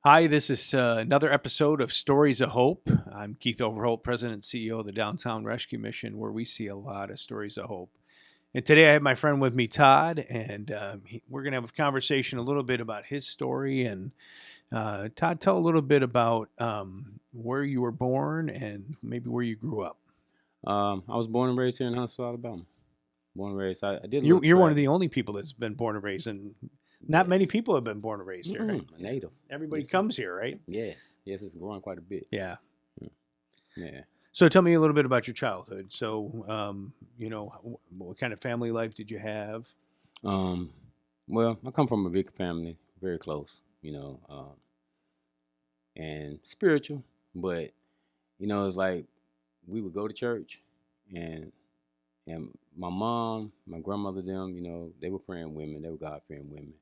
Hi, this is another episode of Stories of Hope. I'm Keith Overholt, President and CEO of the Downtown Rescue Mission, where we see a lot of stories of hope. And today I have my friend with me, Todd, and we're going to have a conversation a little bit about his story. And Todd, tell a little bit about where you were born and maybe where you grew up. I was born and raised here in Huntsville, Alabama. Born and raised. I did a little You're one of travel. the only people that's been born and raised, and not many Yes. people have been born and raised here. Right? A native. Everybody Yes. comes here, right? Yes. Yes, it's growing quite a bit. Yeah. Yeah. So tell me a little bit about your childhood. So, what kind of family life did you have? Um, well, I come from a big family, very close, and spiritual, but it's like we would go to church and my mom, my grandmother, them, they were praying women, they were God fearing women,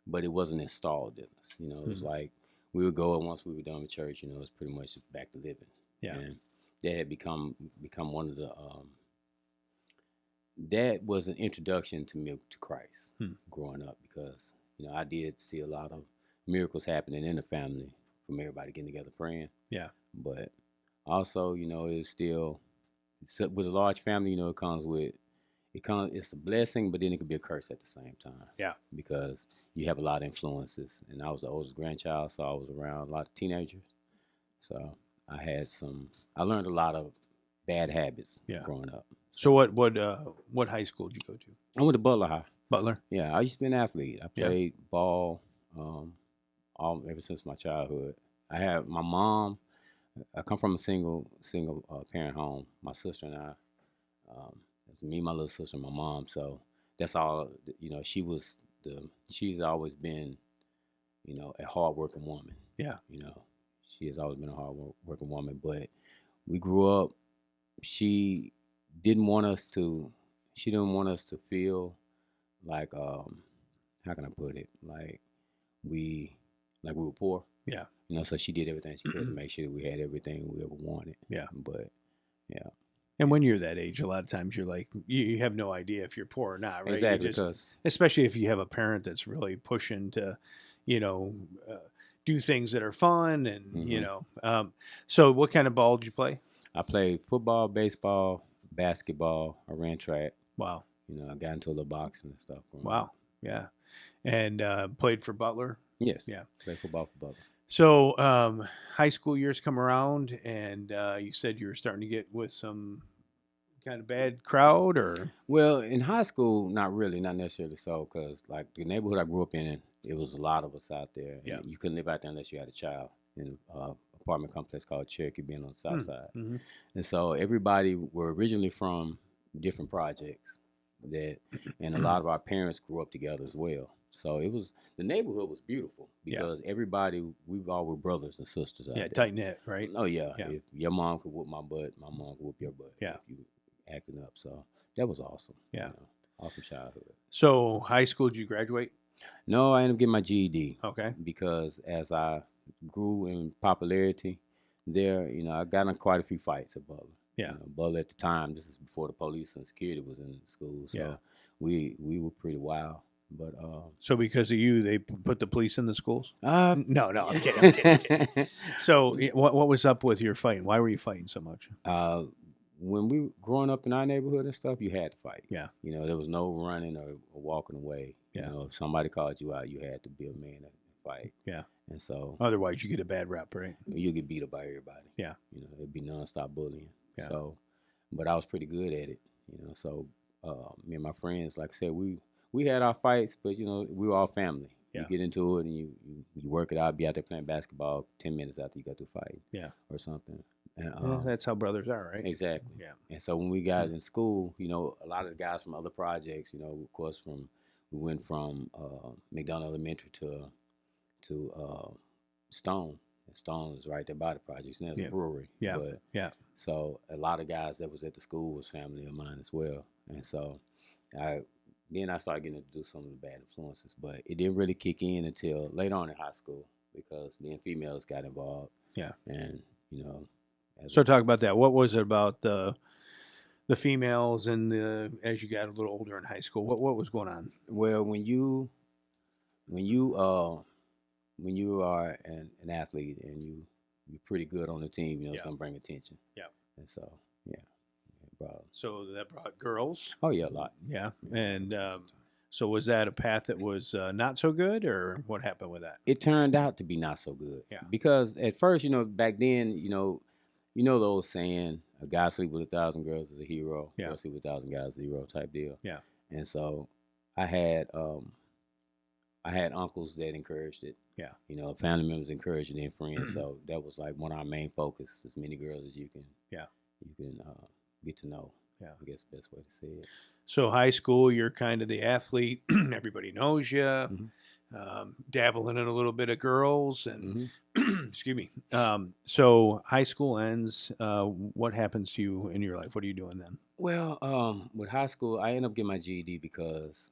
but it wasn't installed in us. It was Mhm. like we would go, and once we were done with church, it was pretty much back to living. Yeah. And that had become one of the that was an introduction to me to Christ Hmm. growing up, because I did see a lot of miracles happening in the family from everybody getting together praying. Yeah. But also, it's still with a large family, it comes with it's a blessing, but then it could be a curse at the same time. Yeah. Because you have a lot of influences, and I was the oldest grandchild, so I was around a lot of teenagers. So I learned a lot of bad habits Yeah. growing up. So what high school did you go to? I went to Butler High. Butler. Yeah, I used to be an athlete. I Yeah. played ball all ever since my childhood. I have my mom. I come from a single parent home. My sister and I. It's me, my little sister, and my mom. So that's all. She's always been, a hardworking woman. Yeah. She has always been a hardworking woman. But we grew up. She didn't want us to. She didn't want us to feel like how can I put it? We were poor. Yeah. So she did everything she could to make sure that we had everything we ever wanted. Yeah. But yeah. And when you're that age, a lot of times you're like, you have no idea if you're poor or not, right? Exactly, because especially if you have a parent that's really pushing to, you know, uh, do things that are fun and So what kind of ball did you play? I played football, baseball, basketball. I ran track. Wow. I got into a little boxing and stuff. Wow. Yeah. And played for Butler. Yes. Yeah. Played football for Butler. So high school years come around, and you said you were starting to get with some kind of bad crowd, or Well, in high school, not really, not necessarily so, because like the neighborhood I grew up in, it was a lot of us out there. Yeah. You couldn't live out there unless you had a child in an apartment complex called Cherokee, being on the south side. Mm-hmm. And so everybody were originally from different projects and a lot of our parents grew up together as well. So the neighborhood was beautiful because we all were brothers and sisters out there. tight knit, right? Oh yeah. Yeah. If your mom could whoop my butt, my mom could whoop your butt. Yeah. If you acting up. So that was awesome. Yeah. Awesome childhood. So high school, did you graduate? No, I ended up getting my GED. Okay. Because as I grew in popularity there, I got in quite a few fights at Butler. Yeah. Butler at the time, this is before the police and security was in the school. So we were pretty wild. But so because of you, they put the police in the schools? uh, No, I'm kidding. I'm kidding. So what was up with your fighting? Why were you fighting so much? When we were growing up in our neighborhood and stuff, you had to fight. Yeah. There was no running or walking away. Yeah. If somebody called you out, you had to be a man and fight. Yeah. And so Otherwise, you get a bad rap, right? you get beat up by everybody. Yeah. It'd be nonstop bullying. Yeah. So, but I was pretty good at it. So me and my friends, like I said, we had our fights, but we were all family. Yeah. You get into it and you work it out. Be out there playing basketball 10 minutes after you got through fighting. Yeah. Or something. And that's how brothers are, right? Exactly. Yeah. And so when we got in school, a lot of the guys from other projects, of course, we went from McDonald Elementary to Stone. And Stone is right there by the projects. And there's a brewery. Yeah. But, yeah. So a lot of guys that was at the school was family of mine as well. And so then I started getting to do some of the bad influences, but it didn't really kick in until later on in high school because then females got involved. Yeah. And so talk about that. What was it about the females and as you got a little older in high school? What was going on? Well, when you when you are an athlete and you're pretty good on the team, you know, it's Yeah. gonna bring attention. Yeah. And so, yeah, it brought. So that brought girls. Oh yeah, a lot. Yeah. Yeah, And most of the time. so was that a path that was not so good, or what happened with that? It turned out to be not so good Yeah. because at first, you know, back then, you know the old saying, "A guy sleep with 1,000 girls is a hero. Yeah. Girl sleep with 1,000 guys is a hero" type deal. Yeah. And so, I had I had uncles that encouraged it. Yeah. You know, family members encouraged it, and friends. So that was like one of our main focus: as many girls as you can. Yeah. You can get to know. Yeah. I guess the best way to say it. So high school, you're kind of the athlete. Everybody knows you. Mhm. Dabbling in a little bit of girls, and Mhm. excuse me. So high school ends. What happens to you in your life? What are you doing then? Well, with high school, I ended up getting my GED because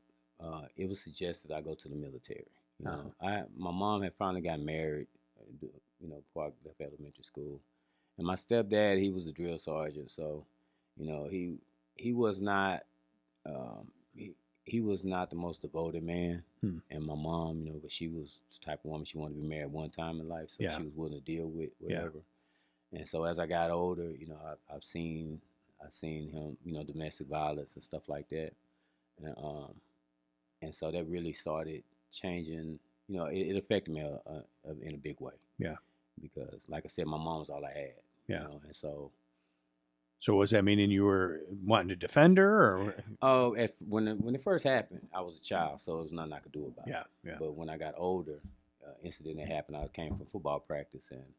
it was suggested I go to the military. You know, my mom had finally got married, you know, before I left elementary school, and my stepdad, he was a drill sergeant, so you know, he was not um, he, he was not the most devoted man. Hmm. And my mom, you know, but she was the type of woman, she wanted to be married one time in life, so Yeah. she was willing to deal with Yeah. whatever. And so as I got older, you know, I've seen him, you know, domestic violence and stuff like that, and so that really started changing. You know, it affected me in a big way. Yeah. Because, like I said, my mom was all I had. Yeah. You know, and so. So was that meaning you were wanting to defend her, or? Oh, when it first happened, I was a child, so there was nothing I could do about it. Yeah. Yeah. But when I got older, incident that happened. I came from football practice, and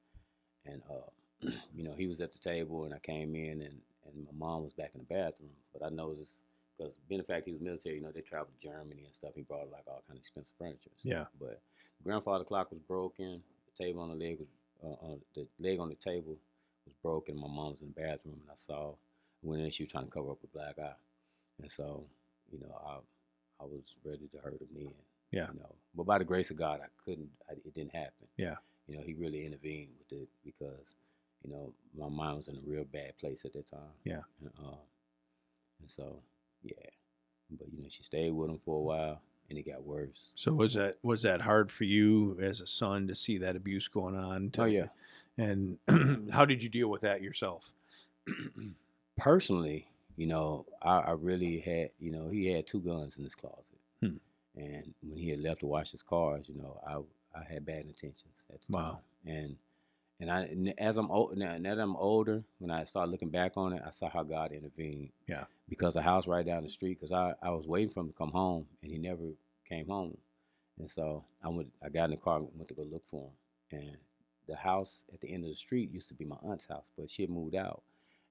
you know, he was at the table, and I came in, and my mom was back in the bathroom. But I noticed, because being the fact he was military, you know, they traveled to Germany and stuff. He brought like all kind of expensive furniture and stuff. Yeah. But the grandfather clock was broken. The table on the leg was the leg on the table was broken. My mom was in the bathroom, and I went in. She was trying to cover up a black eye, and so, you know, I was ready to hurt him then. Yeah. You know, but by the grace of God, it didn't happen. Yeah. You know, he really intervened with it because, you know, my mind was in a real bad place at that time. Yeah. And so, yeah. But, you know, she stayed with him for a while, and it got worse. So was that hard for you as a son to see that abuse going on? Oh, yeah. And how did you deal with that yourself? Personally, you know, I really had, you know, he had 2 guns in his closet. Hmm. And when he had left to wash his cars, you know, I had bad intentions at the time. And as I'm old now that I'm older, when I start looking back on it, I saw how God intervened. Yeah. Because the house right down the street, because I was waiting for him to come home, and he never came home. And so I got in the car and went to go look for him. And the house at the end of the street used to be my aunt's house, but she had moved out.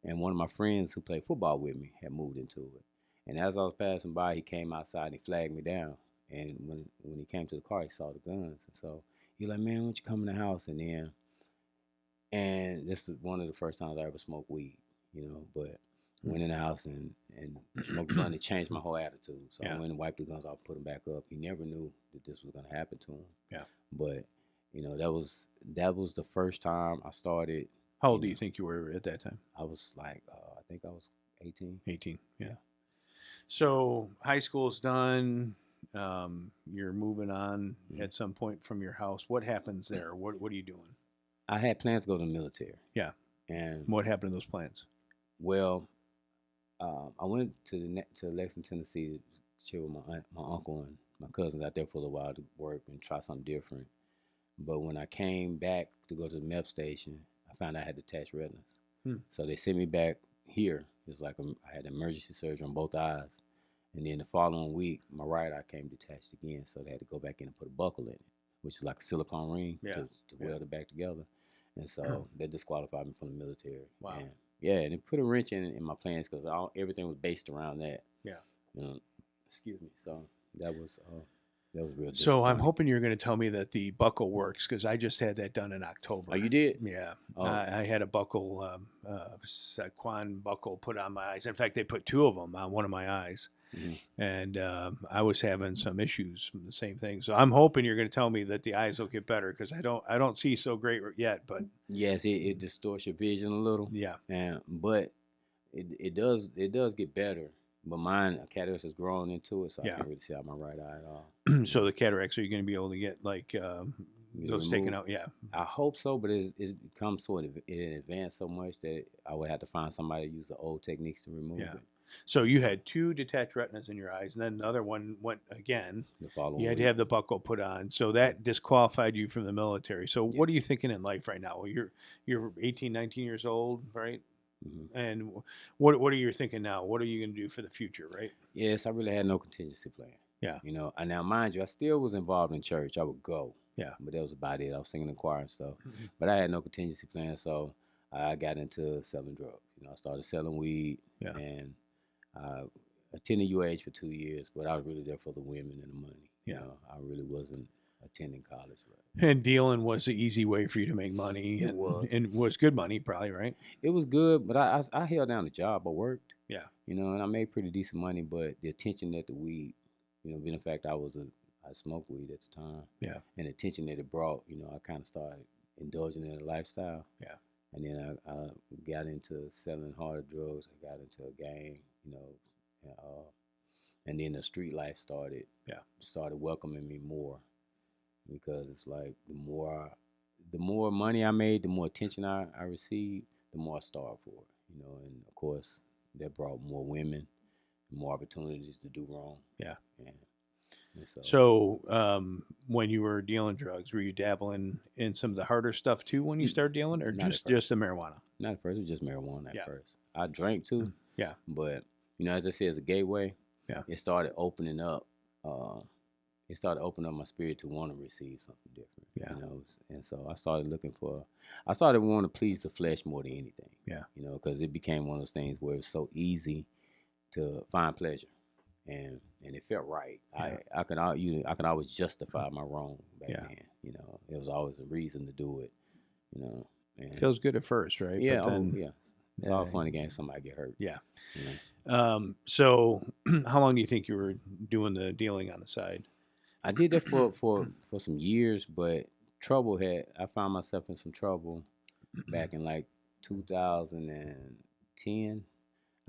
And one of my friends who played football with me had moved into it. And as I was passing by, he came outside and he flagged me down. And when he came to the car, he saw the guns. And so he was like, "Man, why don't you come in the house?" And this is one of the first times I ever smoked weed, you know. But went in the house and smoked blunt. It changed my whole attitude. So I went and wiped the guns off, put them back up. He never knew that this was going to happen to him. Yeah. But, you know, that was the first time I started. How old do you think you were at that time? I was like, I think I was 18. 18, yeah. So high school's done. You're moving on at some point from your house. What happens there? What are you doing? I had plans to go to the military. Yeah. And what happened to those plans? Well, I went to Lexington, Tennessee to chill with my uncle and my cousins out there for a little while to work and try something different. But when I came back to go to the MEP station, I found out I had detached retinas. So they sent me back here. It was like I had emergency surgery on both eyes. And then the following week, my right eye came detached again. So they had to go back in and put a buckle in it, which is like a silicone ring to weld it back together. And so that disqualified me from the military. Wow. And it put a wrench in my plans because everything was based around that. Yeah. You know, excuse me. So that was real. So I'm hoping you're going to tell me that the buckle works, because I just had that done in October. Oh, you did? Yeah. Oh. I had a buckle, Saquon buckle put on my eyes. In fact, they put 2 of them on one of my eyes. Mm-hmm. And I was having some issues from the same thing. So I'm hoping you're going to tell me that the eyes will get better, because I don't see so great yet. But yes, it distorts your vision a little. Yeah. But it does get better. But mine, a cataract has grown into it, so I can't really see out my right eye at all. So the cataracts, are you going to be able to get those taken out. Yeah. I hope so, but it comes to it in advance so much that I would have to find somebody to use the old techniques to remove Yeah. it. So you had 2 detached retinas in your eyes, and then the other one went again. The following You had to week. have the buckle put on, so that disqualified you from the military. So what are you Yes. thinking in life right now? Well, you're 18, 19 years old, right? Mm-hmm. And what are you thinking now? What are you going to do for the future, right? Yes, I really had no contingency plan. Yeah. You know, and now mind you, I still was involved in church. I would go. Yeah. But that was about it. I was singing in choir and stuff. Mm-hmm. But I had no contingency plan, so I got into selling drugs. You know, I started selling weed, Yeah. and I attended UH for 2 years, but I was really there for the women and the money. Yeah. You know, I really wasn't attending college. And dealing was the easy way for you to make money, It was. and was good money, probably, right? It was good, but I held down the job. I worked. Yeah. You know, and I made pretty decent money, but the attention that the weed, you know, being the fact I smoked weed at the time. Yeah. And the attention that it brought, you know, I kind of started indulging in a lifestyle. Yeah. And then I got into selling harder drugs. I got into a gang, you know, and then the street life started. Yeah. Started welcoming me more, because it's like the more money I made, the more attention I received, the more I starved for it. You know, and of course that brought more women, more opportunities to do wrong. Yeah. And so when you were dealing drugs, were you dabbling in some of the harder stuff too when you started dealing, or Not just the marijuana? Not at first. It was just marijuana Yeah. at first. I drank too. Yeah. But, you know, as I said, as a gateway, Yeah. it started opening up. It started opening up my spirit to want to receive something different. Yeah. You know, and so I started I started wanting to please the flesh more than anything. Yeah. You know, because it became one of those things where it's so easy to find pleasure. And it felt right. Yeah. I could always justify my wrong back Yeah. then. You know, it was always a reason to do it. You know, and Feels good at first, right? yeah, But then, yeah. It's all fun again. Somebody get hurt. Yeah. You know? So how long do you think you were doing the dealing on the side? I did that for some years, but I found myself in some trouble back in like 2010.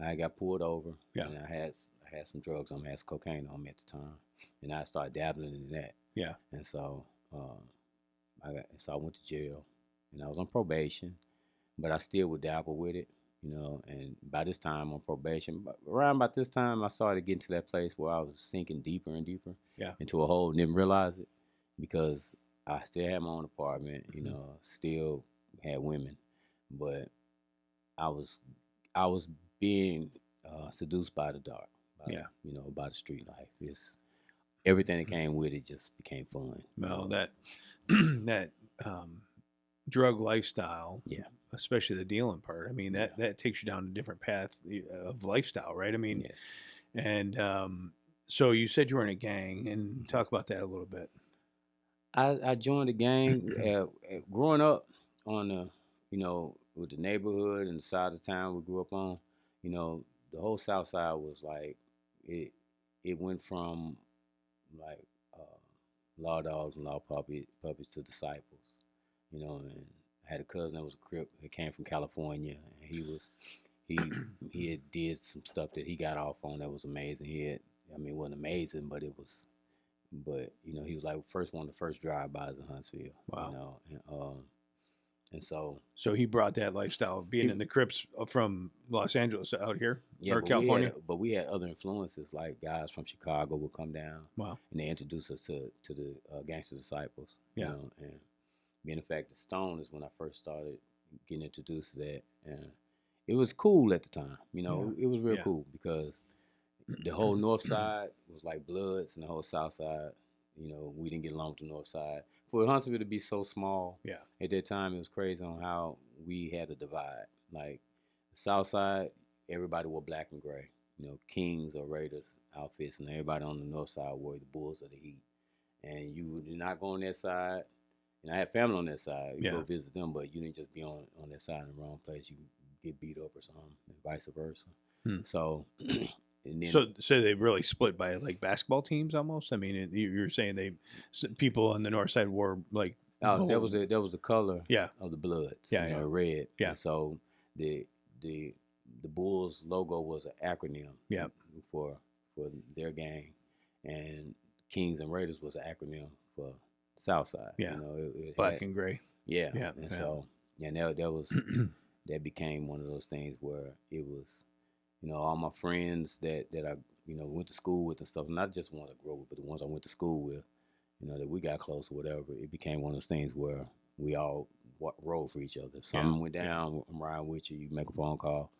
I got pulled over. Yeah. And I had some drugs on me. I had some cocaine on me at the time, and I started dabbling in that. Yeah. And so I went to jail, and I was on probation, but I still would dabble with it. You know, and by this time on probation, around about this time, I started getting to that place where I was sinking deeper and deeper into a hole, and didn't realize it, because I still had my own apartment, you know, still had women, but I was being seduced by the dark, you know, by the street life. It's everything that came with it just became fun. Well, that drug lifestyle, Yeah. especially the dealing part. I mean, that takes you down a different path of lifestyle, right? I mean, Yes. and so you said you were in a gang, and talk about that a little bit. I joined the gang growing up on you know, with the neighborhood and the side of town we grew up on. You know, the whole South Side was like it went from like law dogs and law puppies to disciples. You know, and I had a cousin that was a Crip that came from California, and he had did some stuff that he got off on that was amazing. It wasn't amazing, but it was. But you know, he was like one of the first drive-bys in Huntsville. Wow. You know, and so he brought that lifestyle, being in the Crips from Los Angeles out here, or California. But we had other influences, like guys from Chicago would come down. Wow. And they introduced us to the Gangster Disciples. Yeah. You know, and being the fact, the Stone is when I first started getting introduced to that, and it was cool at the time. You know, it was real cool, because the whole North Side was like Bloods, and the whole South Side, you know, we didn't get along with the North Side. For Huntsville to be so small, at that time, it was crazy on how we had a divide. Like the South Side, everybody wore black and gray. You know, Kings or Raiders outfits, and everybody on the North Side wore the Bulls of the Heat. And you would not go on that side. And I had family on that side. You go visit them, but you didn't just be on that side in the wrong place. You get beat up or something, and vice versa. So, and then, so they really split by like basketball teams almost. I mean, you're saying people on the north side wore like that was the color of the Bloods. Yeah, you know, red. Yeah. And so the Bulls logo was an acronym. For their gang, and Kings and Raiders was an acronym for South Side. Yeah. You know, it Black had, and gray. yeah, Yeah. and Yeah. so and that was that became one of those things where it was, all my friends that I went to school with and stuff, not just ones I grew up with, but the ones I went to school with, that we got close or whatever. It became one of those things where we all rode for each other. If something went down, I'm riding with you. You make a phone call,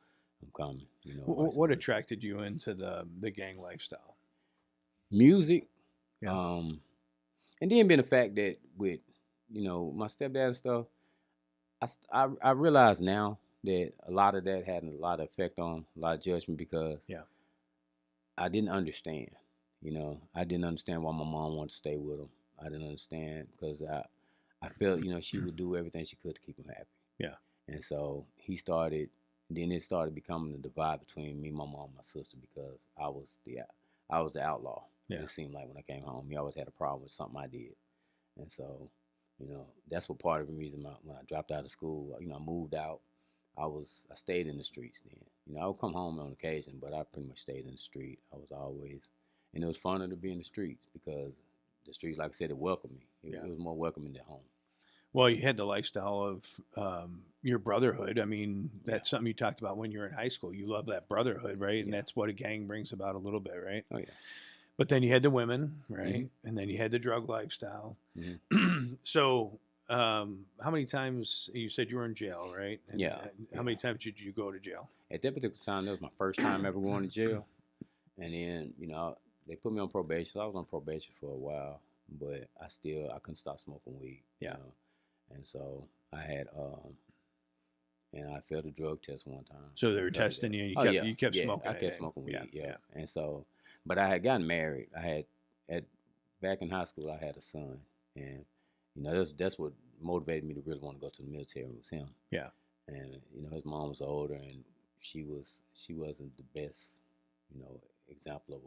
I'm coming. What attracted you into the gang lifestyle? Music, Yeah. and then being the fact that with my stepdad and stuff, I realize now that a lot of that had a lot of effect on a lot of judgment because I didn't understand. I didn't understand why my mom wanted to stay with him. I didn't understand because I felt she would do everything she could to keep him happy. Yeah. And so then it started becoming a divide between me, my mom, and my sister because I was the outlaw. Yeah. It seemed like when I came home, he always had a problem with something I did. And so, that's what part of the reason when I dropped out of school, I moved out. I stayed in the streets then. I would come home on occasion, but I pretty much stayed in the street. I was always, and it was funner to be in the streets because the streets, like I said, it welcomed me. It was more welcoming than home. Well, you had the lifestyle of your brotherhood. I mean, that's something you talked about when you were in high school. You love that brotherhood, right? And that's what a gang brings about a little bit, right? Oh, yeah. But then you had the women, right? And then you had the drug lifestyle. So, how many times you said you were in jail, right? And how many times did you go to jail? At that particular time, that was my first time ever going to jail. And then, they put me on probation. So I was on probation for a while, but I couldn't stop smoking weed. Yeah. And so I had, and I failed a drug test one time. So they were testing you, and you kept smoking. I kept smoking weed. Yeah. And so, but I had gotten married. Back in high school, I had a son, and that's what motivated me to really want to go to the military was him. Yeah. And his mom was older, and she wasn't the best, example of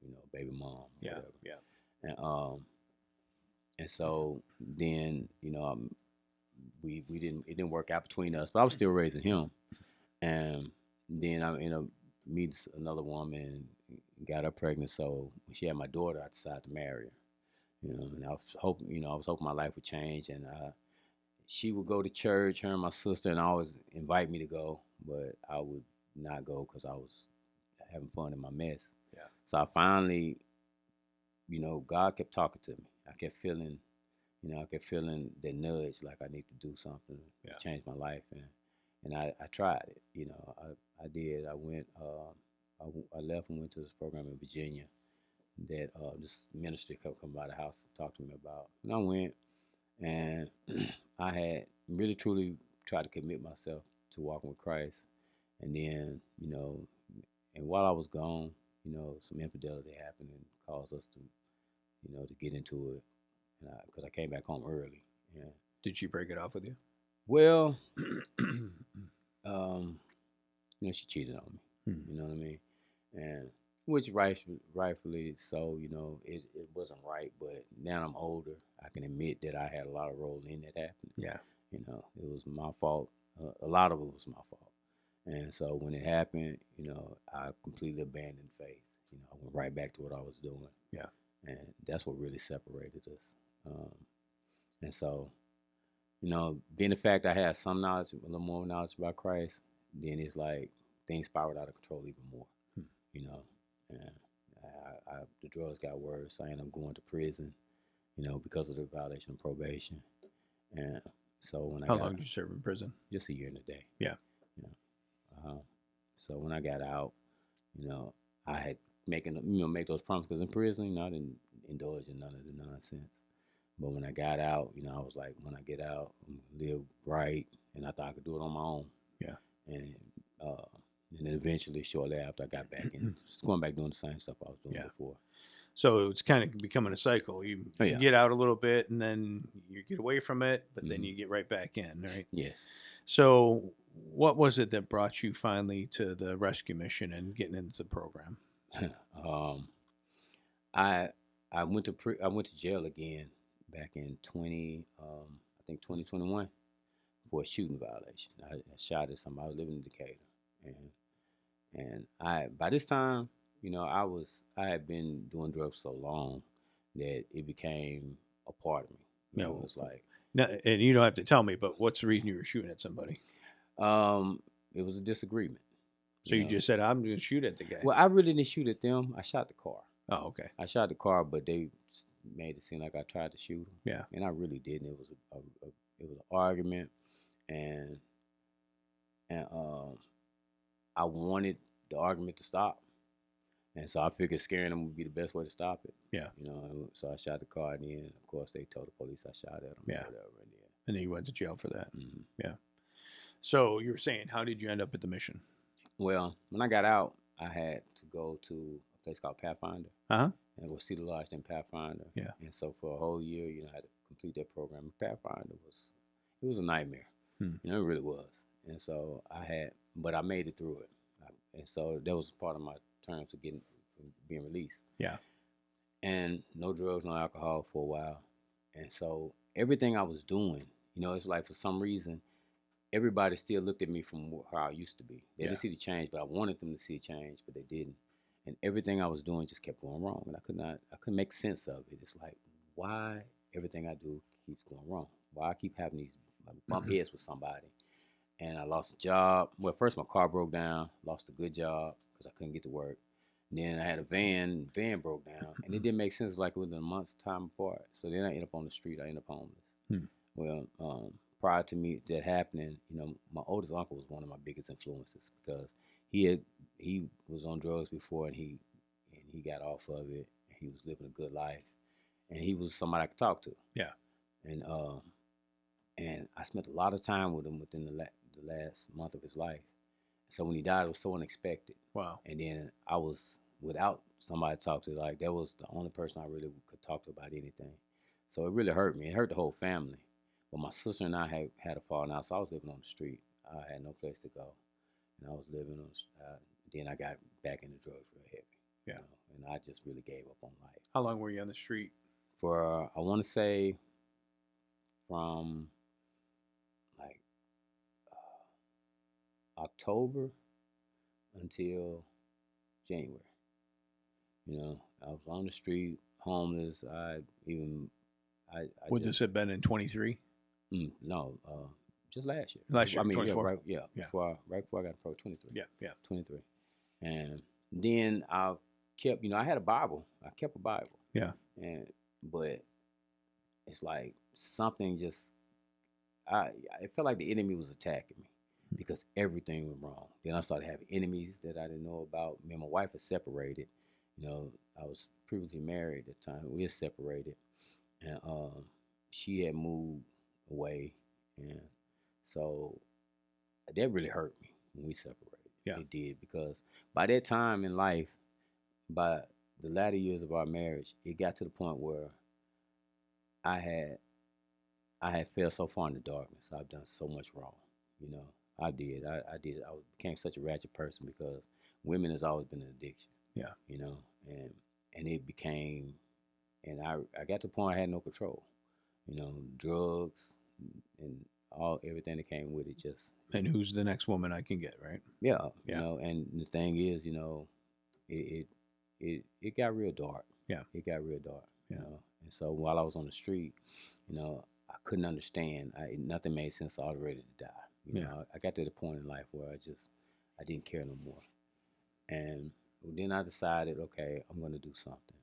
a baby mom. Yeah. Whatever. Yeah. And so then it didn't work out between us, but I was still raising him, and then I meet another woman, got her pregnant. So when she had my daughter, I decided to marry her. And I was hoping my life would change, and she would go to church, her and my sister, and always invite me to go, but I would not go because I was having fun in my mess. Yeah. So I finally, God kept talking to me. I kept feeling that nudge, like I need to do something to change my life, and I tried it. I did. I went. I left and went to this program in Virginia that this minister kept coming by the house to talk to me about, and I went, and I had really truly tried to commit myself to walking with Christ, and then and while I was gone, some infidelity happened and caused us to to get into it. Because I came back home early. Yeah. Did she break it off with you? Well, she cheated on me. You know what I mean? And which rightfully so. It wasn't right. But now I'm older, I can admit that I had a lot of role in that happening. Yeah. It was my fault. A lot of it was my fault. And so when it happened, I completely abandoned faith. I went right back to what I was doing. Yeah. And that's what really separated us. And so, being the fact I had some knowledge, a little more knowledge about Christ, then it's like things spiraled out of control even more. And the drugs got worse. I ended up going to prison, because of the violation of probation. And so when How long did you serve in prison? Just a year and a day. Yeah. So when I got out, I had make those promises because in prison, I didn't indulge in none of the nonsense. But when I got out, I was like, when I get out, I'm gonna live right, and I thought I could do it on my own. Yeah. And then eventually, shortly after, I got back and just going back doing the same stuff I was doing before. So it's kind of becoming a cycle. You get out a little bit, and then you get away from it, but then you get right back in, right? Yes. So what was it that brought you finally to the rescue mission and getting into the program? I went to jail again back in 2021 for a shooting violation. I shot at somebody. I was living in Decatur, and by this time, I had been doing drugs so long that it became a part of me. You know, No. it was like, No, and you don't have to tell me, but what's the reason you were shooting at somebody? it was a disagreement. So you just said, I'm going to shoot at the guy. Well, I really didn't shoot at them. I shot the car. Oh, okay. I shot the car, but they made it seem like I tried to shoot him. Yeah. And I really didn't. It was it was an argument, and I wanted the argument to stop, and so I figured scaring them would be the best way to stop it. Yeah. You know, and so I shot the car, and then of course they told the police I shot at them. Yeah. Or whatever, And then you went to jail for that. mm-hmm. Yeah. So you were saying, how did you end up at the mission? Well, when I got out, I had to go to a place called Pathfinder. Uh-huh. And it was Cedar Lodge and Pathfinder. Yeah. And so for a whole year, you know, I had to complete that program. Pathfinder was a nightmare. You know, it really was. And so but I made it through it. And so that was part of my terms of being released. Yeah. And no drugs, no alcohol for a while. And so everything I was doing, you know, it's like for some reason, everybody still looked at me from how I used to be. They didn't see the change, but I wanted them to see the change, but they didn't. And everything I was doing just kept going wrong, and I couldn't make sense of it. It's like, why everything I do keeps going wrong? Why I keep having these bump heads with somebody? And I lost a job. Well, first my car broke down, lost a good job because I couldn't get to work. And then I had a van broke down, and it didn't make sense like within a month's time apart. So then I ended up on the street. I ended up homeless. Well, prior to me that happening, you know, my oldest uncle was one of my biggest influences because he was on drugs before, and he got off of it. And he was living a good life, and he was somebody I could talk to. Yeah. And I spent a lot of time with him within the last month of his life. So when he died, it was so unexpected. Wow. And then I was without somebody to talk to. Like, that was the only person I really could talk to about anything. So it really hurt me. It hurt the whole family. But my sister and I had a falling out, so I was living on the street. I had no place to go, and I was living on. Then I got back into drugs real heavy. Yeah. You know, and I just really gave up on life. How long were you on the street? For I want to say from like October until January. You know, I was on the street, homeless. Would this have been in 23? No, just last year. Last year, I mean, 24. right before I got pro 23. Yeah. 23. And then I kept, you know, I had a Bible. I kept a Bible. Yeah. But it's like something just, it felt like the enemy was attacking me because everything went wrong. Then I started having enemies that I didn't know about. Me and my wife were separated. You know, I was previously married at the time. We were separated. And she had moved away, and so that really hurt me when we separated. Yeah. It did, because by that time in life, by the latter years of our marriage, it got to the point where I had fell so far in the darkness. I've done so much wrong. You know, I did. I became such a ratchet person because women has always been an addiction. Yeah. You know, and it became, and I got to the point I had no control. You know, drugs and everything that came with it. Just, and who's the next woman I can get, right? Yeah. You know, and the thing is, you know, it got real dark. Yeah. It got real dark. Yeah. You know? And so while I was on the street, you know, I couldn't understand. Nothing made sense. I was ready to die. You know, I got to the point in life where I didn't care no more. And then I decided, okay, I'm going to do something.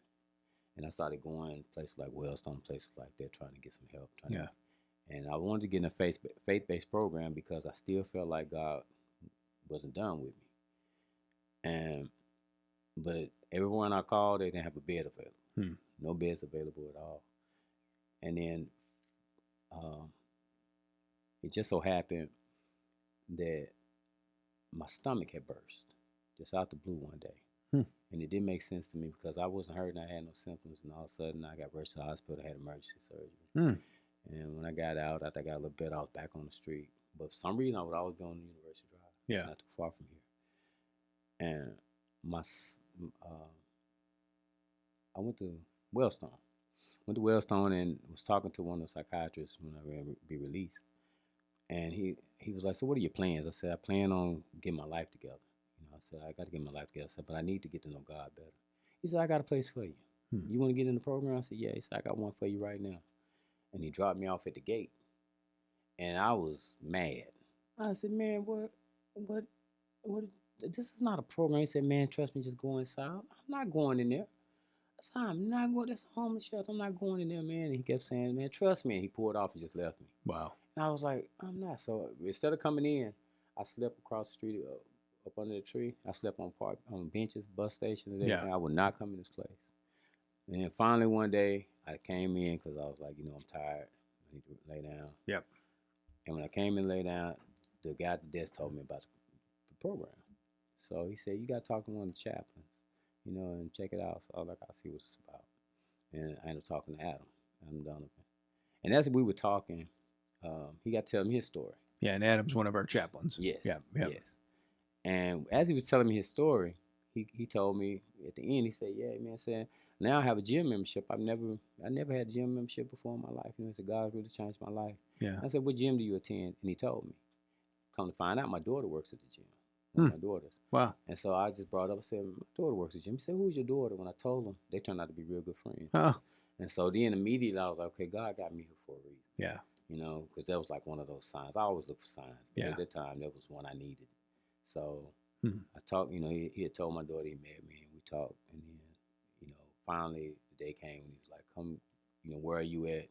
And I started going places like Wellstone, places like that, trying to get some help. And I wanted to get in a faith-based program because I still felt like God wasn't done with me. But everyone I called, they didn't have a bed available. No beds available at all. And then it just so happened that my stomach had burst just out the blue one day. And it didn't make sense to me because I wasn't hurting. I had no symptoms. And all of a sudden, I got rushed to the hospital. I had emergency surgery. And when I got out, after I got a little better, I was back on the street. But for some reason, I would always be on the University Drive. Yeah. Not too far from here. And I went to Wellstone. And was talking to one of the psychiatrists when I was going to be released. And he was like, so what are your plans? I said, I plan on getting my life together. I said, I got to get my life together. I said, but I need to get to know God better. He said, I got a place for you. You want to get in the program? I said, yeah. He said, I got one for you right now. and he dropped me off at the gate, and I was mad. I said, man, what? This is not a program. He said, man, trust me, just go inside. I'm not going in there. I said, I'm not going. That's a homeless shelter. I'm not going in there, man. And he kept saying, man, trust me. And he pulled off and just left me. Wow. And I was like, I'm not. So instead of coming in, I slept across the street up under the tree. I slept on benches, bus stations, and everything. I would not come in this place. And then finally one day, I came in because I was like, I'm tired. I need to lay down. Yep. And when I came in and lay down, the guy at the desk told me about the program. So he said, you got to talk to one of the chaplains, and check it out. So I was like, I'll see what it's about. And I ended up talking to Adam Donovan. And as we were talking, he got to tell me his story. Yeah, and Adam's one of our chaplains. Yes. Yeah. Yes. And as he was telling me his story, he told me at the end, he said, yeah, man, said, now I have a gym membership. I never had a gym membership before in my life. He said, God really changed my life. Yeah. I said, what gym do you attend? And he told me. Come to find out, my daughter works at the gym. One of my daughters. Wow. And so I just brought up, I said, my daughter works at the gym. He said, who's your daughter? When I told him, they turned out to be real good friends. Oh. And so then immediately I was like, okay, God got me here for a reason. Yeah. Because that was like one of those signs. I always look for signs. But at that time, that was one I needed. So I talked, he had told my daughter he met me, and we talked. And then, finally the day came when he was like, come, where are you at?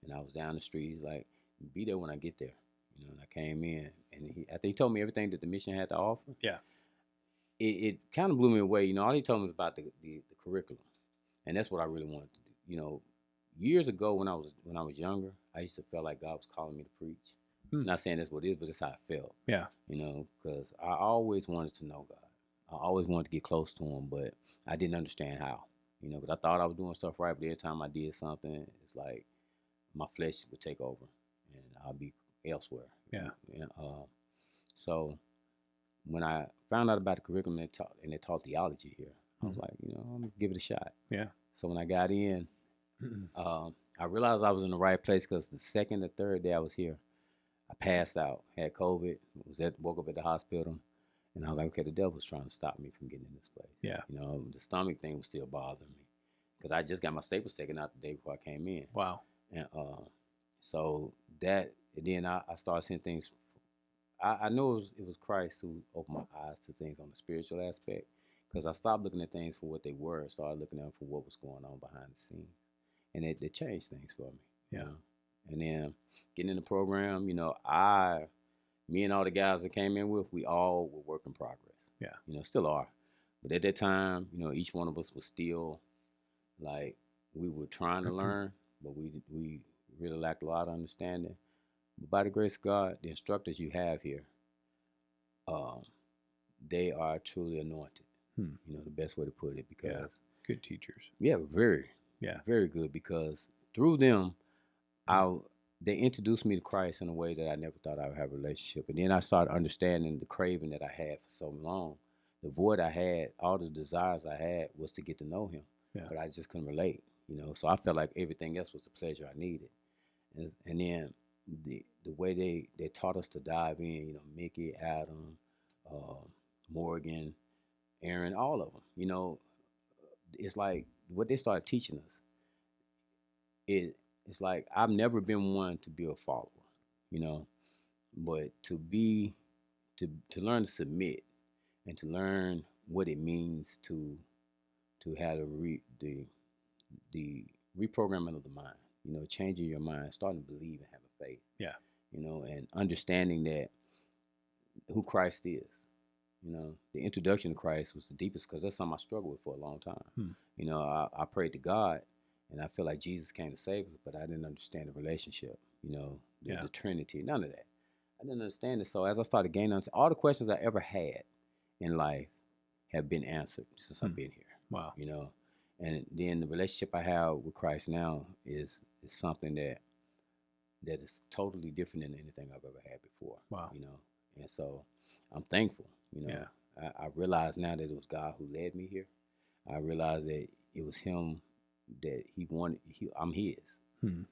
And I was down the street. He's like, be there when I get there. And I came in, and after he told me everything that the mission had to offer, it kind of blew me away. All he told me was about the curriculum, and that's what I really wanted to do. Years ago when I was younger, I used to feel like God was calling me to preach. Not saying that's what it is, but it's how I felt. Yeah. Because I always wanted to know God. I always wanted to get close to Him, but I didn't understand how. Because I thought I was doing stuff right, but every time I did something, it's like my flesh would take over, and I'll be elsewhere. Yeah. So when I found out about the curriculum they taught theology here, I was like, I'm gonna give it a shot. Yeah. So when I got in, I realized I was in the right place because the second or third day I was here, I passed out, had COVID, woke up at the hospital, and I was like, okay, the devil's trying to stop me from getting in this place. Yeah. The stomach thing was still bothering me because I just got my staples taken out the day before I came in. Wow. And so that. And then I started seeing things. I know it was Christ who opened my eyes to things on the spiritual aspect, because I stopped looking at things for what they were and started looking at them for what was going on behind the scenes. And it changed things for me. Yeah. And then getting in the program, me and all the guys that came in with, we all were work in progress. Yeah. Still are. But at that time, each one of us was still like, we were trying to learn, but we really lacked a lot of understanding. But by the grace of God, the instructors you have here, they are truly anointed. The best way to put it, because good teachers. Yeah, very good, because through them, they introduced me to Christ in a way that I never thought I would have a relationship. And then I started understanding the craving that I had for so long, the void I had, all the desires I had was to get to know Him. Yeah. But I just couldn't relate, So I felt like everything else was the pleasure I needed. And then the way they taught us to dive in, Mickey, Adam, Morgan, Aaron, all of them, it's like what they started teaching us. It's like I've never been one to be a follower, but to learn to submit and to learn what it means to have the reprogramming of the mind, changing your mind, starting to believe and having faith. Yeah. And understanding that who Christ is. The introduction to Christ was the deepest, because that's something I struggled with for a long time. I prayed to God, and I feel like Jesus came to save us, but I didn't understand the relationship, the Trinity, none of that. I didn't understand it. So as I started gaining, all the questions I ever had in life have been answered since I've been here. Wow. And then the relationship I have with Christ now is something that is totally different than anything I've ever had before. Wow. And so I'm thankful. I realize now that it was God who led me here. I realize that it was Him that He wanted. I'm His. And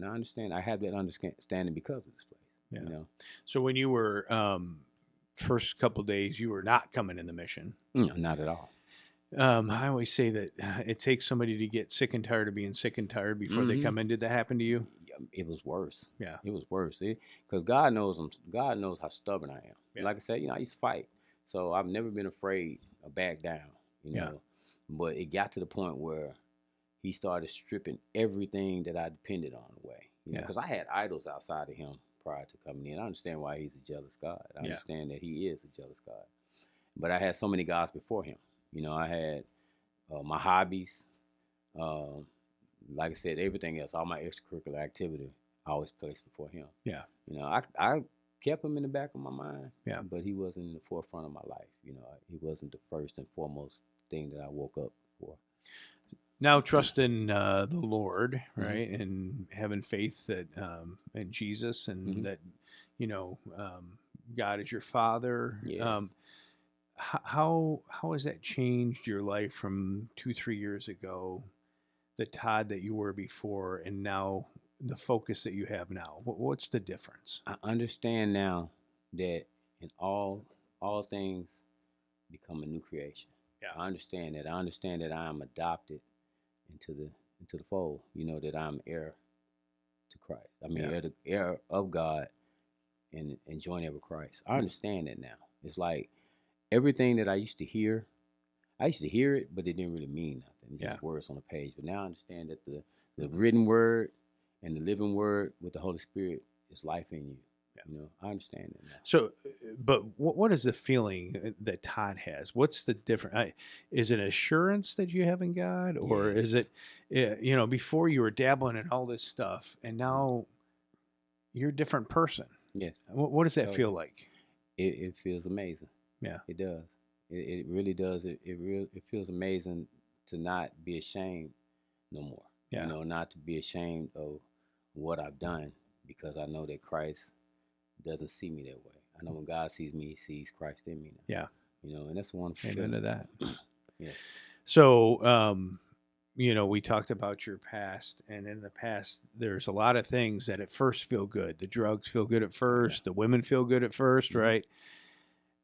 I understand. I have that understanding because of this place. Yeah. So when you were first couple days, you were not coming in the mission. No, not at all. I always say that it takes somebody to get sick and tired of being sick and tired before they come in. Did that happen to you? it was worse. Yeah. It was worse. Because God knows God knows how stubborn I am. Yeah. Like I said, I used to fight, so I've never been afraid or back down. Yeah. But it got to the point where he started stripping everything that I depended on away. Because I had idols outside of him prior to coming in. I understand why he's a jealous God. I understand that he is a jealous God. But I had so many gods before him. I had my hobbies. Um, like I said, everything else, all my extracurricular activity, I always placed before him. Yeah. I kept him in the back of my mind. Yeah. But he wasn't in the forefront of my life. He wasn't the first and foremost thing that I woke up for. Now trusting the Lord, Mhm. right, and having faith that in Jesus, and Mhm. that God is your Father. Yes. How has that changed your life from 2-3 years ago, the Todd that you were before, and now the focus that you have now? What's the difference? I understand now that in all things become a new creation. Yeah. I understand that. I understand that I am adopted into the fold. That I'm heir to Christ. I mean, heir of God, and joint heir with Christ. I understand that now. It's like everything that I used to hear it, but it didn't really mean nothing. It's just words on a page. But now I understand that the written word and the living word with the Holy Spirit is life in you. I understand that now. So, but what is the feeling that Todd has? What's the difference? Is it assurance that you have in God, or is it, before you were dabbling in all this stuff, and now you're a different person? Yes. What does that feel like? It feels amazing. Yeah, it does. It really does. It feels amazing to not be ashamed no more. Yeah. Not to be ashamed of what I've done, because I know that Christ doesn't see me that way. I know when God sees me, he sees Christ in me now. Yeah. And that's one Amen to that. Yeah. So, we talked about your past, and in the past, there's a lot of things that at first feel good. The drugs feel good at first. The women feel good at 1st, right?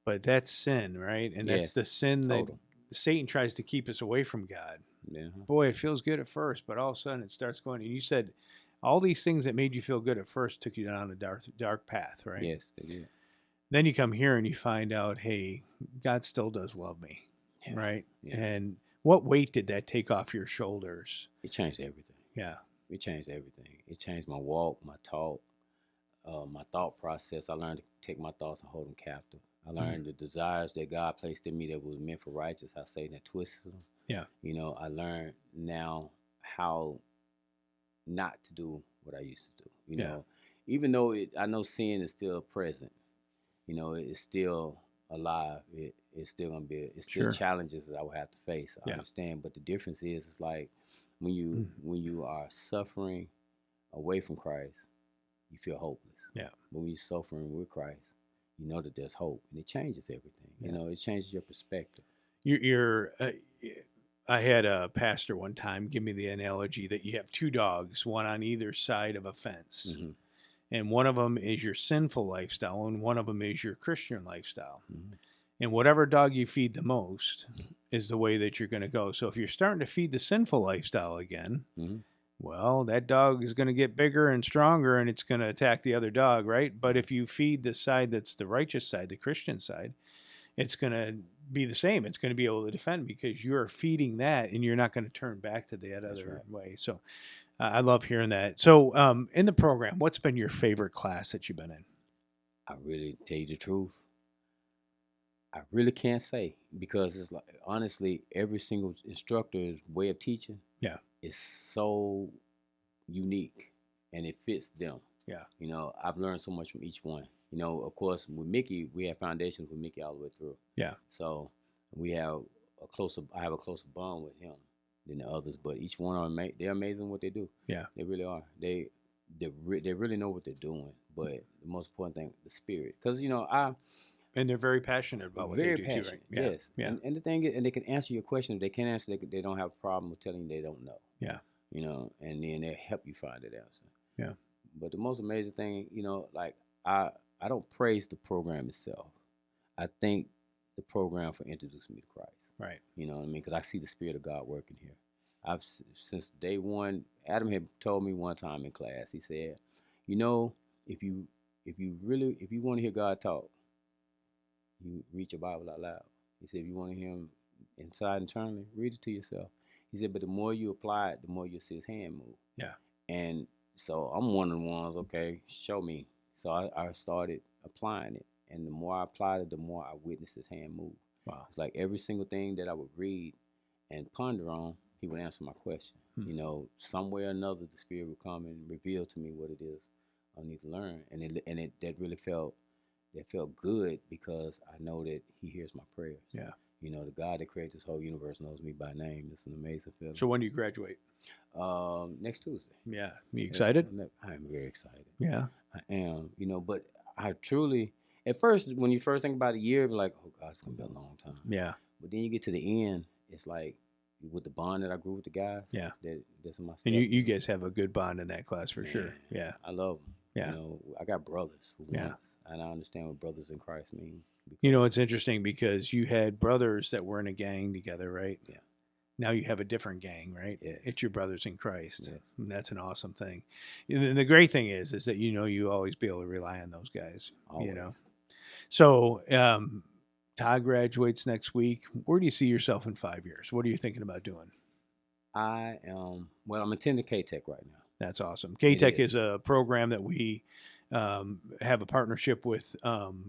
But that's sin, right? And that's the sin that Satan tries to keep us away from God. Yeah. Boy, it feels good at first, but all of a sudden it starts going. And you said all these things that made you feel good at first took you down a dark path, right? Yes, they did. Then you come here and you find out, hey, God still does love me, right? Yeah. And what weight did that take off your shoulders? It changed everything. Yeah. It changed everything. It changed my walk, my talk, my thought process. I learned to take my thoughts and hold them captive. I learned the desires that God placed in me that was meant for righteous, how Satan had twisted them. Yeah. I learned now how not to do what I used to do. Even though I know sin is still present, it's still alive. It's still gonna be. It's still challenges that I will have to face. I understand, but the difference is, it's like when you are suffering away from Christ, you feel hopeless. Yeah. But when you're suffering with Christ, you know that there's hope, and it changes everything. It changes your perspective. I had a pastor one time give me the analogy that you have two dogs, one on either side of a fence. Mm-hmm. And one of them is your sinful lifestyle, and one of them is your Christian lifestyle. Mm-hmm. And whatever dog you feed the most is the way that you're going to go. So if you're starting to feed the sinful lifestyle again, well, that dog is going to get bigger and stronger, and it's going to attack the other dog, right? But if you feed the side that's the righteous side, the Christian side, it's going to be the same. It's going to be able to defend, because you're feeding that, and you're not going to turn back to the other way. So I love hearing that. So in the program, what's been your favorite class that you've been in? I really tell you the truth, I really can't say, because it's like, honestly, every single instructor's way of teaching is so unique, and it fits them. Yeah. I've learned so much from each one. Of course, with Mickey, we have foundations with Mickey all the way through. Yeah. So I have a closer bond with him than the others, but each one they're amazing what they do. Yeah. They really are. They really know what they're doing. But the most important thing, the spirit, because and they're very passionate about what they do too, right? Yeah. Yes. Yeah. And the thing is, and they can answer your question. If they can't answer, they don't have a problem with telling you they don't know. Yeah. And then they help you find that answer. Yeah. But the most amazing thing, like I don't praise the program itself. I thank the program for introducing me to Christ. Right. You know what I mean? Because I see the Spirit of God working here. Since day one. Adam had told me one time in class. He said, "You know, if you if you want to hear God talk, you read your Bible out loud." He said, "If you want to hear Him inside internally, read it to yourself." He said, "But the more you apply it, the more you'll see His hand move." Yeah. And so I'm one of the ones. Okay, show me. So I started applying it, and the more I applied it, the more I witnessed His hand move. Wow. It's like every single thing that I would read and ponder on, He would answer my question. Hmm. You know, some way or another, the Spirit would come and reveal to me what it is I need to learn, and it that really felt good because I know that He hears my prayers. Yeah. You know, the God that created this whole universe knows me by name. It's an amazing feeling. So when do you graduate? Next Tuesday. Yeah. You excited? I'm very excited. Yeah. I am. You know, but I truly, at first, when you first think about a year, you're like, oh God, it's gonna be a long time. Yeah. But then you get to the end, it's like with the bond that I grew with the guys. Yeah. That's my. And you guys have a good bond in that class for Man, sure. Yeah. I love them. Yeah. You know, I got brothers who Yeah. and I understand what brothers in Christ mean. You know, it's interesting because you had brothers that were in a gang together, right? Yeah. Now you have a different gang, right? Yes. It's your brothers in Christ. Yes. And that's an awesome thing. And the great thing is that, you know, you always be able to rely on those guys, Always. you know? So, Todd graduates next week. Where do you see yourself in 5 years? What are you thinking about doing? I am, well, I'm attending K-Tech right now. That's awesome. K-Tech is. is a program that we have a partnership with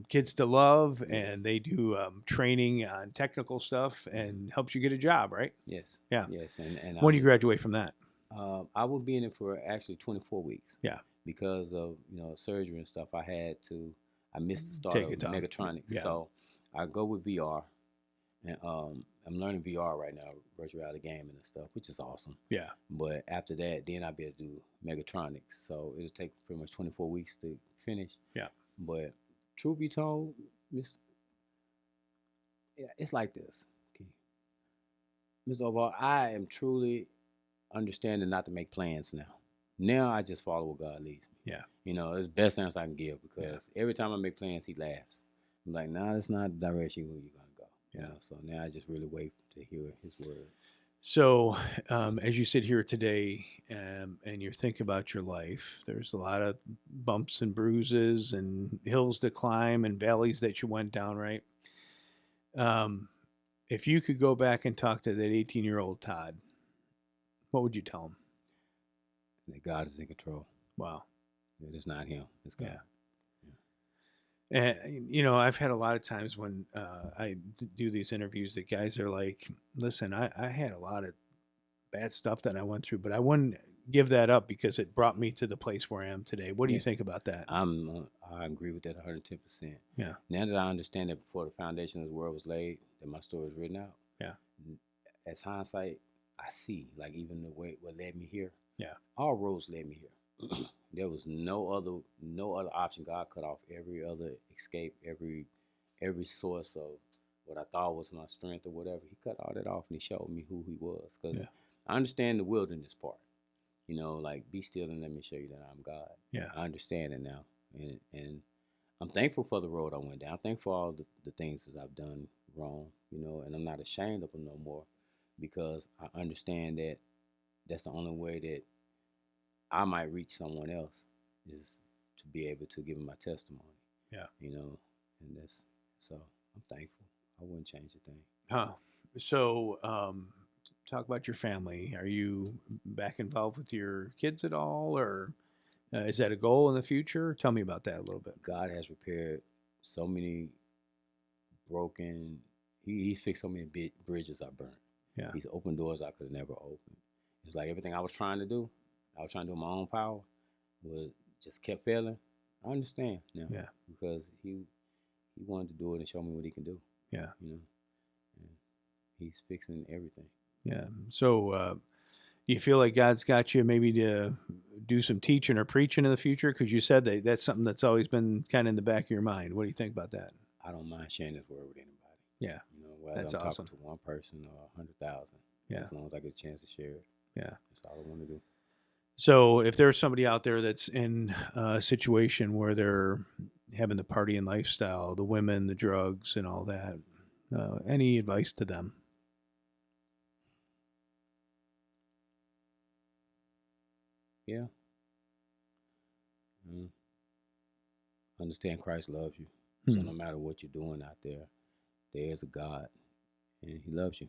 Kids to Love, Yes. and they do training on technical stuff and helps you get a job, right? Yes. Yeah. Yes. And When do you graduate from that? I will be in it for actually 24 weeks. Yeah. Because of, you know, surgery and stuff, I missed the start Take of your time. Megatronics. Yeah. So I go with VR. And I'm learning VR right now, virtual reality gaming and stuff, which is awesome. Yeah. But after that, then I'll be able to do Megatronics. So it'll take pretty much 24 weeks to finish. Yeah. But truth be told, it's like this. Okay. Mr. Overall, I am truly understanding not to make plans now. Now I just follow what God leads me. Yeah. You know, it's the best answer I can give because every time I make plans, He laughs. I'm like, nah, that's not the direction where you're going to go. Yeah. You know, so now I just really wait to hear His word. So, as you sit here today and you think about your life, there's a lot of bumps and bruises and hills to climb and valleys that you went down, right? If you could go back and talk to that 18-year-old Todd, what would you tell him? That God is in control. Wow. It's not Him. It's God. Yeah. And, you know, I've had a lot of times when I do these interviews that guys are like, listen, I had a lot of bad stuff that I went through, but I wouldn't give that up because it brought me to the place where I am today. What do you think about that? I agree with that 110%. Yeah. Now that I understand that before the foundation of the world was laid, that my story was written out. Yeah. As hindsight, I see, like even the way what led me here. Yeah. All roads led me here. There was no other option. God cut off every other escape, every source of what I thought was my strength or whatever. He cut all that off and He showed me who He was. Because I understand the wilderness part. You know, like be still and let me show you that I'm God. Yeah. I understand it now. And I'm thankful for the road I went down. I'm thankful for all the things that I've done wrong, you know, and I'm not ashamed of them no more because I understand that that's the only way that I might reach someone else is to be able to give them my testimony. Yeah. You know, and so I'm thankful. I wouldn't change a thing. Huh. So, talk about your family. Are you back involved with your kids at all, or is that a goal in the future? Tell me about that a little bit. God has repaired so many broken. He's fixed so many bridges I burnt. Yeah. He's opened doors I could have never opened. It's like everything I was trying to do in my own power, was just kept failing. I understand now. Yeah. Because he wanted to do it and show me what He can do. Yeah. You know, and He's fixing everything. Yeah. So, do you feel like God's got you maybe to do some teaching or preaching in the future? Because you said that's something that's always been kind of in the back of your mind. What do you think about that? I don't mind sharing His word with anybody. Yeah. You know, whether That's I'm awesome. talking to one person or 100,000. Yeah. As long as I get a chance to share it. Yeah. That's all I want to do. So if there's somebody out there that's in a situation where they're having the partying lifestyle, the women, the drugs, and all that, any advice to them? Yeah. Mm. Understand Christ loves you. So no matter what you're doing out there, there is a God, and He loves you.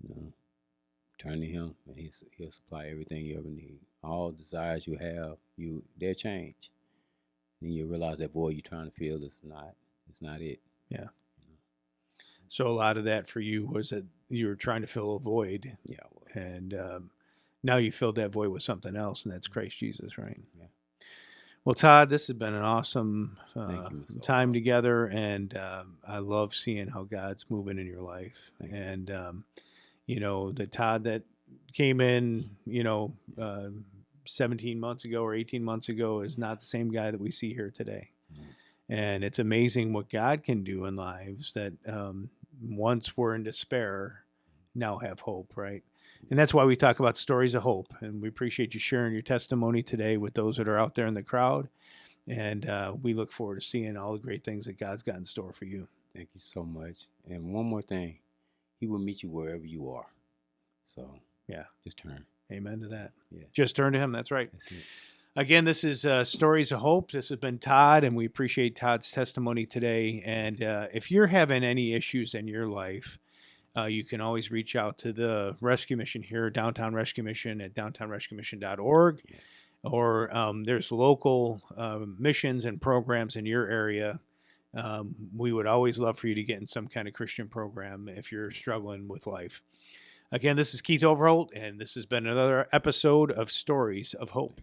You know, turn to Him, and He'll supply everything you ever need. All desires you have, they'll change. And you realize that void you're trying to fill is not it. Yeah. So a lot of that for you was that you were trying to fill a void. Yeah. And now you filled that void with something else, and that's Christ Jesus, right? Yeah. Well, Todd, this has been an awesome time Overall. together, and I love seeing how God's moving in your life. And the Todd that came in, 17 months ago or 18 months ago is not the same guy that we see here today. And it's amazing what God can do in lives that once were in despair, now have hope, right? And that's why we talk about stories of hope. And we appreciate you sharing your testimony today with those that are out there in the crowd. And we look forward to seeing all the great things that God's got in store for you. Thank you so much. And one more thing, He will meet you wherever you are. So, yeah, just turn. Amen to that. Yeah. Just turn to Him. That's right. That's it. Again, this is Stories of Hope. This has been Todd, and we appreciate Todd's testimony today. And if you're having any issues in your life, you can always reach out to the Rescue Mission here, Downtown Rescue Mission at downtownrescuemission.org. Yes. Or there's local missions and programs in your area. We would always love for you to get in some kind of Christian program if you're struggling with life. Again, this is Keith Overholt, and this has been another episode of Stories of Hope.